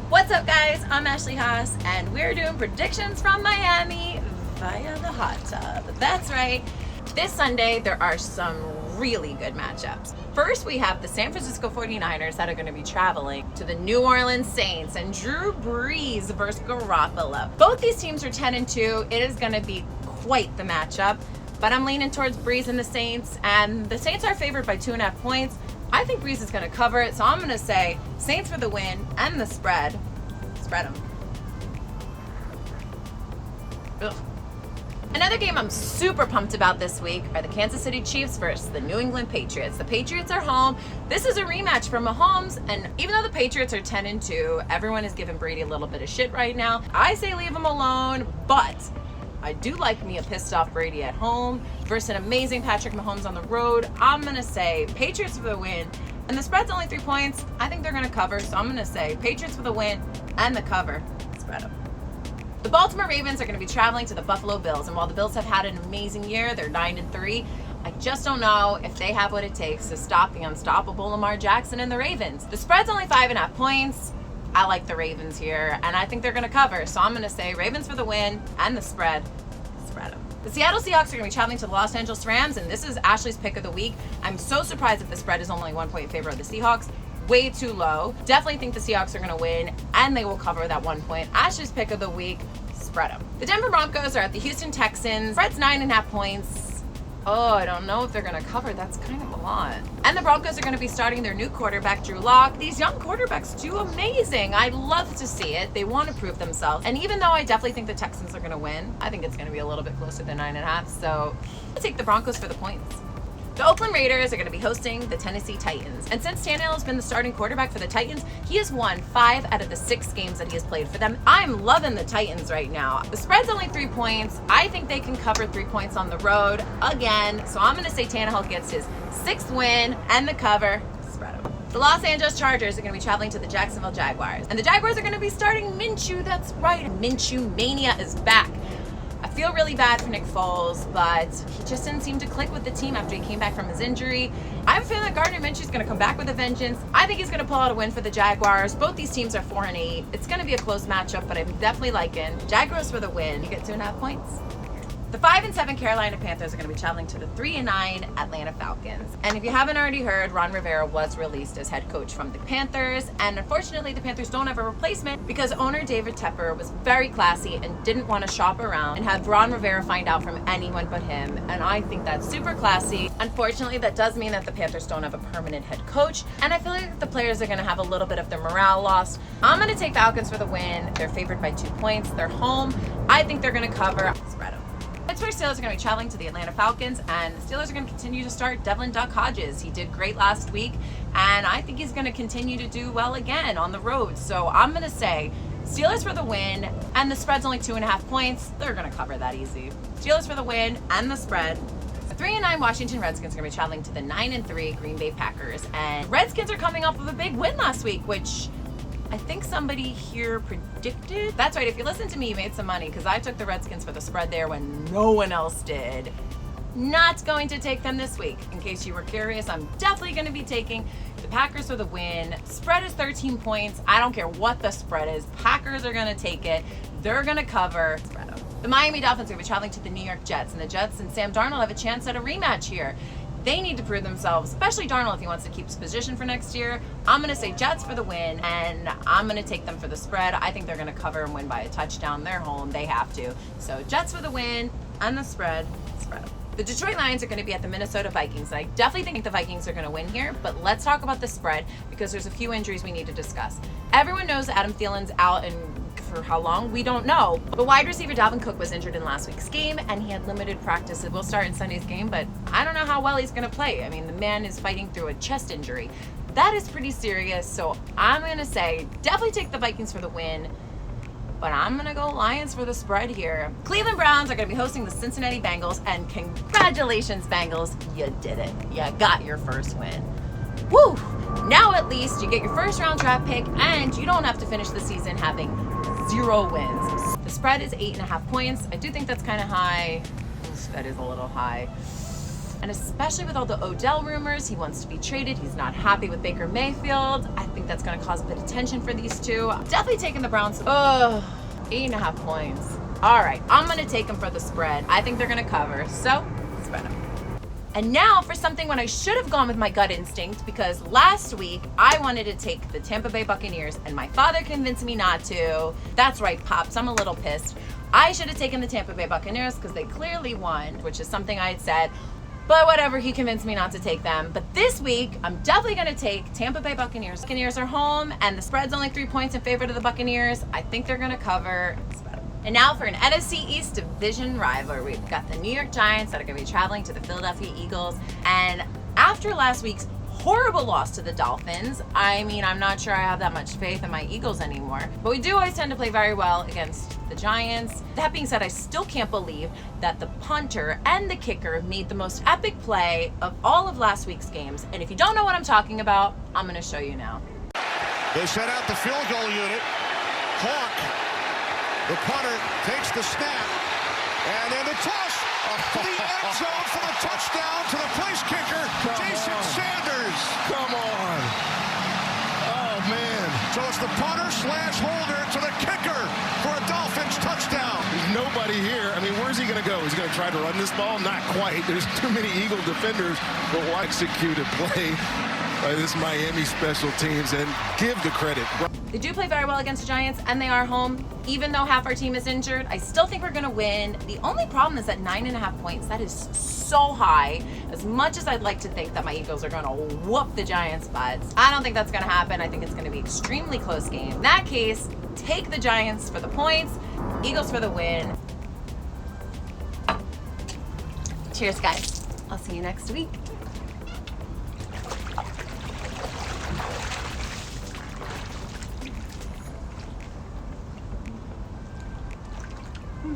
What's up, guys? I'm Ashley Haas, and we're doing predictions from Miami via the hot tub. That's right. This Sunday, there are some really good matchups. First, we have the San Francisco 49ers that are going to be traveling to the New Orleans Saints and Drew Brees versus Garoppolo. Both these teams are 10-2. It is going to be quite the matchup, but I'm leaning towards Brees and the Saints, and the Saints are favored by 2.5 points. I think Brees is going to cover it, so I'm going to say Saints for the win and the spread. Spread them. Ugh. Another game I'm super pumped about this week are the Kansas City Chiefs versus the New England Patriots. The Patriots are home. This is a rematch for Mahomes, and even though the Patriots are 10-2, everyone is giving Brady a little bit of shit right now. I say leave him alone, but I do like me a pissed off Brady at home versus an amazing Patrick Mahomes on the road. I'm going to say Patriots for the win, and the spread's only 3 points. I think they're going to cover, so I'm going to say Patriots for the win and the cover. Spread them. The Baltimore Ravens are going to be traveling to the Buffalo Bills, and while the Bills have had an amazing year, they're 9-3. I just don't know if they have what it takes to stop the unstoppable Lamar Jackson and the Ravens. The spread's only 5.5 points. I like the Ravens here, and I think they're going to cover, so I'm going to say Ravens for the win and the spread. Spread them. The Seattle Seahawks are going to be traveling to the Los Angeles Rams, and this is Ashley's pick of the week. I'm so surprised that the spread is only 1 point in favor of the Seahawks. Way too low. Definitely think the Seahawks are going to win, and they will cover that 1 point. Ashley's pick of the week. Spread them. The Denver Broncos are at the Houston Texans. Spread's 9.5 points. Oh, I don't know if they're going to cover. That's kind of a lot. And the Broncos are going to be starting their new quarterback, Drew Lock. These young quarterbacks do amazing. I love to see it. They want to prove themselves. And even though I definitely think the Texans are going to win, I think it's going to be a little bit closer than 9.5. So I'll take the Broncos for the points. The Oakland Raiders are going to be hosting the Tennessee Titans. And since Tannehill has been the starting quarterback for the Titans, he has won 5 out of the 6 games that he has played for them. I'm loving the Titans right now. The spread's only 3 points. I think they can cover 3 points on the road again. So I'm going to say Tannehill gets his 6th win and the cover. Spread them. The Los Angeles Chargers are going to be traveling to the Jacksonville Jaguars. And the Jaguars are going to be starting Minshew. That's right. Minshew Mania is back. I feel really bad for Nick Foles, but he just didn't seem to click with the team after he came back from his injury. I have a feeling that Gardner Minshew's going to come back with a vengeance. I think he's going to pull out a win for the Jaguars. Both these teams are 4-8. It's going to be a close matchup, but I'm definitely liking Jaguars for the win. You get 2.5 points. The 5-7 Carolina Panthers are going to be traveling to the 3-9 Atlanta Falcons. And if you haven't already heard, Ron Rivera was released as head coach from the Panthers. And unfortunately, the Panthers don't have a replacement because owner David Tepper was very classy and didn't want to shop around and have Ron Rivera find out from anyone but him. And I think that's super classy. Unfortunately, that does mean that the Panthers don't have a permanent head coach. And I feel like the players are going to have a little bit of their morale lost. I'm going to take Falcons for the win. They're favored by 2 points. They're home. I think they're going to cover. Spread them. The Pittsburgh Steelers are going to be traveling to the Atlanta Falcons, and the Steelers are going to continue to start Devlin Duck Hodges. He did great last week, and I think he's going to continue to do well again on the road. So I'm going to say Steelers for the win, and the spread's only 2.5 points. They're going to cover that easy. Steelers for the win and the spread. The 3-9 Washington Redskins are going to be traveling to the 9-3 Green Bay Packers, and Redskins are coming off of a big win last week, which I think somebody here predicted. That's right, if you listen to me, you made some money because I took the Redskins for the spread there when no one else did. Not going to take them this week. In case you were curious, I'm definitely going to be taking the Packers for the win. Spread is 13 points. I don't care what the spread is. Packers are going to take it. They're going to cover. Spread them. The Miami Dolphins are going to be traveling to the New York Jets, and the Jets and Sam Darnold have a chance at a rematch here. They need to prove themselves, especially Darnold if he wants to keep his position for next year. I'm going to say Jets for the win, and I'm going to take them for the spread. I think they're going to cover and win by a touchdown. They're home. They have to. So Jets for the win and the spread. Spread them. The Detroit Lions are going to be at the Minnesota Vikings. I definitely think the Vikings are going to win here, but let's talk about the spread because there's a few injuries we need to discuss. Everyone knows Adam Thielen's out, and for how long, we don't know. But wide receiver Dalvin Cook was injured in last week's game, and he had limited practice. It will start in Sunday's game, but I don't know how well he's going to play. I mean, the man is fighting through a chest injury. That is pretty serious, so I'm going to say definitely take the Vikings for the win, but I'm going to go Lions for the spread here. Cleveland Browns are going to be hosting the Cincinnati Bengals, and congratulations, Bengals. You did it. You got your first win. Woo! Now at least you get your first round draft pick, and you don't have to finish the season having 0 wins. The spread is 8.5 points. I do think that's kind of high. That is a little high. And especially with all the Odell rumors, he wants to be traded. He's not happy with Baker Mayfield. I think that's going to cause a bit of tension for these two. Definitely taking the Browns. 8.5 points. All right, I'm going to take them for the spread. I think they're going to cover, so spread them. And now for something when I should have gone with my gut instinct, because last week I wanted to take the Tampa Bay Buccaneers and my father convinced me not to. That's right, Pops, I'm a little pissed. I should have taken the Tampa Bay Buccaneers because they clearly won, which is something I had said. But whatever, he convinced me not to take them. But this week, I'm definitely going to take Tampa Bay Buccaneers. Buccaneers are home, and the spread's only 3 points in favor of the Buccaneers. I think they're going to cover. And now for an NFC East division rivalry. We've got the New York Giants that are going to be traveling to the Philadelphia Eagles. And after last week's horrible loss to the Dolphins, I mean, I'm not sure I have that much faith in my Eagles anymore. But we do always tend to play very well against the Giants. That being said, I still can't believe that the punter and the kicker made the most epic play of all of last week's games. And if you don't know what I'm talking about, I'm going to show you now. They set out the field goal unit. Hawk, the punter, takes the snap. And then the toss to the end zone for the touchdown to the place kicker, Jason Sanders. Come on. Oh, man. So it's the punter slash holder to the kicker for a Dolphins touchdown. There's nobody here. I mean, where's he going to go? He's going to try to run this ball? Not quite. There's too many Eagle defenders, but we'll execute a play by this Miami special teams and give the credit. They do play very well against the Giants, and they are home. Even though half our team is injured, I still think we're going to win. The only problem is that 9.5 points. That is so high. As much as I'd like to think that my Eagles are going to whoop the Giants' butts, I don't think that's going to happen. I think it's going to be an extremely close game. In that case, take the Giants for the points, Eagles for the win. Cheers, guys. I'll see you next week. Hmm.